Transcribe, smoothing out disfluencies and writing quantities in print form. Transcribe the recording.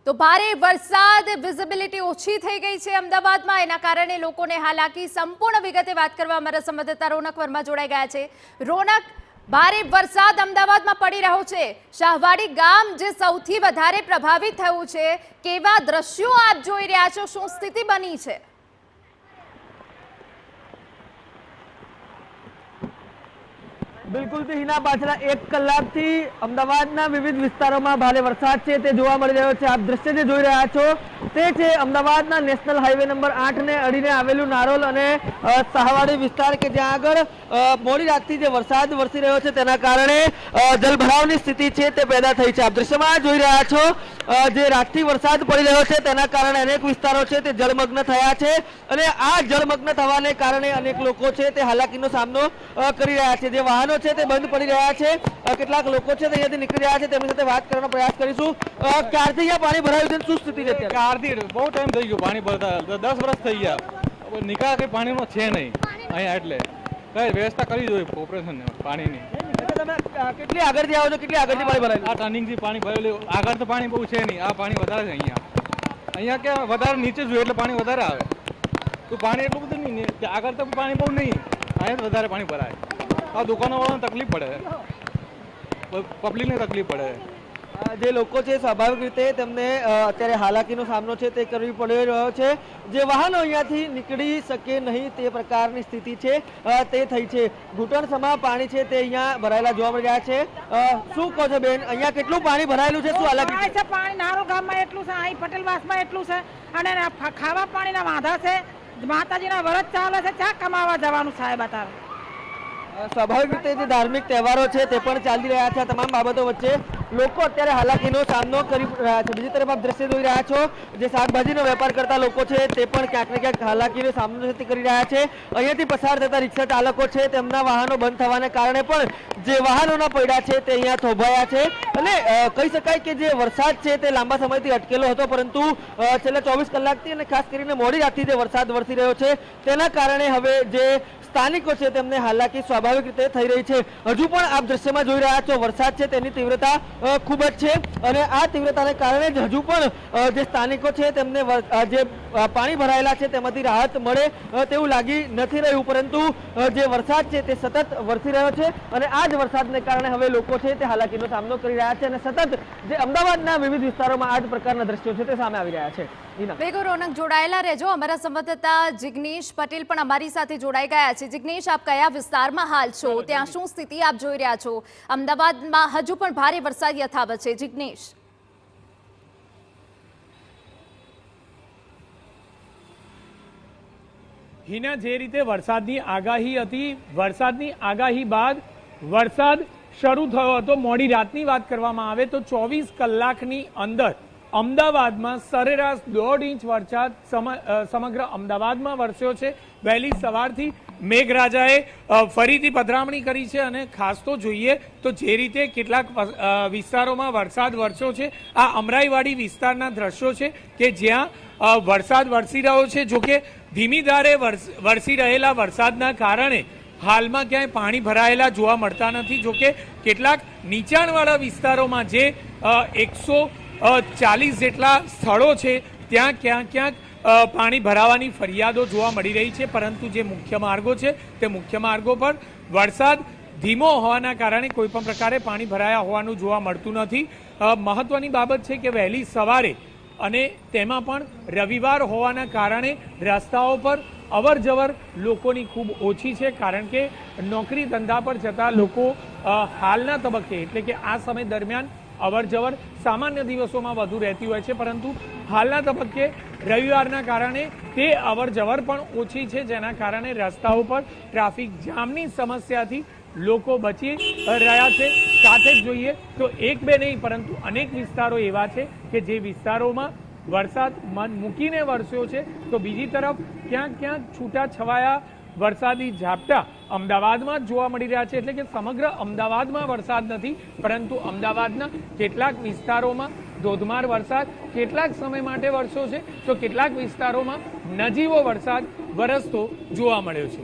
તો ભારે વરસાદ વિઝિબિલિટી ઓછી થઈ ગઈ છે અમદાવાદમાં, એના કારણે લોકોને હાલાકી સંપૂર્ણ વિગતે વાત કરવા અમારા સંવાદદાતા રોનક વર્મા જોડાઈ ગયા છે। રોનક, ભારે વરસાદ અમદાવાદમાં પડી રહ્યો છે, શાહવાડી ગામ જે સૌથી વધારે પ્રભાવિત થયું છે, કેવા દ્રશ્યો આપ જોઈ રહ્યા છો, શું સ્થિતિ બની છે? બિલકુલ હિના, પાછલા 1 કલાકથી અમદાવાદના વિવિધ વિસ્તારોમાં ભારે વરસાદ છે તે જોવા મળી રહ્યો છે। આપ દ્રશ્ય જે જોઈ રહ્યા છો તે છે અમદાવાદના નેશનલ હાઈવે નંબર 8 ને અડીને આવેલું નારોલ અને શાહવાડી વિસ્તાર કે જ્યાં આગળ મોડી રાતથી જે વરસાદ વરસી રહ્યો છે તેના કારણે જલભરાવની સ્થિતિ છે તે પેદા થઈ છે। આપ દ્રશ્યમાં જોઈ રહ્યા છો જે રાતથી વરસાદ પડી રહ્યો છે તેના કારણે અનેક વિસ્તારો છે તે જળમગ્ન થયા છે અને આ જળમગ્ન થવાને કારણે અનેક લોકો છે તે હાલાકીનો સામનો કરી રહ્યા છે। જે વાહનો છે તે બંધ પડી રહ્યા છે, કેટલાક લોકો છે તે અહીંયાથી નીકળી રહ્યા છે, તેમની સાથે વાત કરવાનો પ્રયાસ કરીશું। ક્યારથી અહીંયા પાણી ભરાયું છે, શું સ્થિતિ છે? ક્યારથી બહુ ટાઈમ થઈ ગયો પાણી ભરતા, 10 વર્ષ થઈ ગયા, નિકાલ કઈ પાણીનો છે નહીં અહીંયા, એટલે કઈ વ્યવસ્થા કરવી જોઈએ કોર્પોરેશન પાણીની। તમે કેટલી આગળથી આવો છો, કેટલી આગળથી પાણી ભરાયું? આ ટર્નિંગથી પાણી ભરેલું, આગળ તો પાણી બહુ છે નહીં, આ પાણી વધારે છે અહીંયા કે વધારે નીચે જોઈએ એટલે પાણી વધારે આવે, તો પાણી એટલું બધું નહીં, આગળ તો પાણી બહુ નહીં, અહીંયા તો વધારે પાણી ભરાય। આ દુકાનોવાળાને તકલીફ પડે, પબ્લિકને તકલીફ પડે। જે લોકો છે સ્વાભાવિક રીતે તેમને અત્યારે હાલાકીનો સામનો છે તે કરવી પડી રહ્યો છે। જે વાહનો અહીંયાથી નીકળી શકે નહીં તે પ્રકારની સ્થિતિ છે તે થઈ છે। ઘૂંટણ સમા પાણી છે તે અહીંયા ભરાયેલા જોવા મળી રહ્યા છે। શું કહો છો બેન, અહીંયા કેટલું પાણી ભરાયેલું છે, શું હાલાકી છે? પાણી નારોલ ગામમાં એટલું છે, અહીં પટેલવાસમાં એટલું છે અને ખાવા પાણીના વાંધા છે, માતાજીના વ્રત ચાલે છે, ચા કમાવા જવાનું સાહેબ અત્યારે। સ્વાભાવિક રીતે જે ધાર્મિક તહેવારો છે તે પણ ચાલી રહ્યા છે, તમામ બાબતો વચ્ચે લોકો અત્યારે હાલાકીનો સામનો કરી રહ્યા છે। બીજી તરફ આપ દ્રશ્ય જોઈ રહ્યા છો જે શાકભાજીનો વેપાર કરતા લોકો છે તે પણ ક્યાંક ને ક્યાંક હાલાકીનો સામનો કરી રહ્યા છે। અહીંયાથી પસાર થતા રિક્ષા ચાલકો છે તેમના વાહનો બંધ થવાને કારણે પણ જે વાહનોના પૈડા છે તે અહીંયા થોભાયા છે અને કહી શકાય કે જે વરસાદ છે તે લાંબા સમયથી અટકેલો હતો, પરંતુ છેલ્લા 24 કલાકથી અને ખાસ કરીને મોડી રાતથી જે વરસાદ વરસી રહ્યો છે તેના કારણે હવે જે સ્થાનિકો છે તેમને હાલાકી સ્વાભાવિક રીતે થઈ રહી છે। હજુ પણ આપ દ્રશ્યમાં જોઈ રહ્યા છો વરસાદ છે તેની તીવ્રતા ખૂબ જ છે અને આ તીવ્રતાને કારણે જ હજુ પણ જે સ્થાનિકો છે તેમને જે પાણી ભરાયેલા છે તેમાંથી રાહત મળે તેવું લાગી નથી રહ્યું, પરંતુ જે વરસાદ છે તે સતત વરસી રહ્યો છે અને આ જ વરસાદને કારણે હવે લોકો છે તે હાલાકીનો સામનો કરી રહ્યા છે અને સતત જે અમદાવાદના વિવિધ વિસ્તારોમાં આ જ પ્રકારના દ્રશ્યો છે તે સામે આવી રહ્યા છે। બેગો રોનક, જોડાયેલા રહેજો, અમારા સંવાદદાતા જિગ્નેશ પટેલ પણ અમારી સાથે જોડાઈ ગયા છે। જિગ્નેશ, આપ કયા વિસ્તારમાં હાલ છો, ત્યાં શું સ્થિતિ આપ જોઈ રહ્યા છો? અમદાવાદમાં હજુ પણ ભારે વરસાદ યથાવત છે। જિગ્નેશ, હિના, જે રીતે વરસાદની આગાહી હતી, વરસાદની આગાહી બાદ વરસાદ શરૂ થયો હતો। મોડી રાતની વાત કરવામાં આવે તો 24 કલાકની અંદર અમદાવાદમાં સરેરાશ 1.5 ઇંચ વરસાદ સમગ્ર અમદાવાદમાં વરસ્યો છે। વહેલી સવારથી મેઘરાજાએ ફરીથી પધરામણી કરી છે અને ખાસ તો જોઈએ તો જે રીતે કેટલાક વિસ્તારોમાં વરસાદ વરસ્યો છે, આ અમરાઈવાડી વિસ્તારના દ્રશ્યો છે કે જ્યાં વરસાદ વરસી રહ્યો છે। જોકે ધીમી ધારે વરસી રહેલા વરસાદના કારણે હાલમાં ક્યાંય પાણી ભરાયેલા જોવા મળતા નથી। જોકે કેટલાક નીચાણવાળા વિસ્તારોમાં જે 140 જેટલા સ્થળો છે ત્યાં ક્યાંક પાણી ભરાવાની ફરિયાદો જોવા મળી રહી છે, પરંતુ જે મુખ્ય માર્ગો છે તે મુખ્ય માર્ગો પર વરસાદ ધીમો હોવાના કારણે કોઈપણ પ્રકારે પાણી ભરાયા હોવાનું જોવા મળતું નથી। મહત્વની બાબત છે કે વહેલી સવારે અને તેમાં પણ રવિવાર હોવાના કારણે રસ્તાઓ પર અવર જવર લોકોની ખૂબ ઓછી છે, કારણ કે નોકરી ધંધા પર જતા લોકો હાલના તબક્કે એટલે કે આ સમય દરમિયાન અવર જવર સામાન્ય દિવસોમાં વધુ રહેતી હોય છે, પરંતુ હાલના તબક્કે રવિવારના કારણે તે અવર જવર પણ ઓછી છે, જેના કારણે રસ્તાઓ પર ટ્રાફિક જામની સમસ્યાથી લોકો બચી રહ્યા છે। સાથે જ જોઈએ તો એક બે નહીં પરંતુ અનેક વિસ્તારો એવા છે કે જે વિસ્તારોમાં વરસાદ મન મૂકીને વરસ્યો છે, તો બીજી તરફ ક્યાંક છૂટા છવાયા વરસાદી ઝાપટા અમદાવાદમાં જ જોવા મળી રહ્યા છે। એટલે કે સમગ્ર અમદાવાદમાં વરસાદ નથી, પરંતુ અમદાવાદના કેટલાક વિસ્તારોમાં ધોધમાર વરસાદ કેટલાક સમય માટે વરસ્યો છે, તો કેટલાક વિસ્તારોમાં નજીવો વરસાદ વરસતો જોવા મળ્યો છે।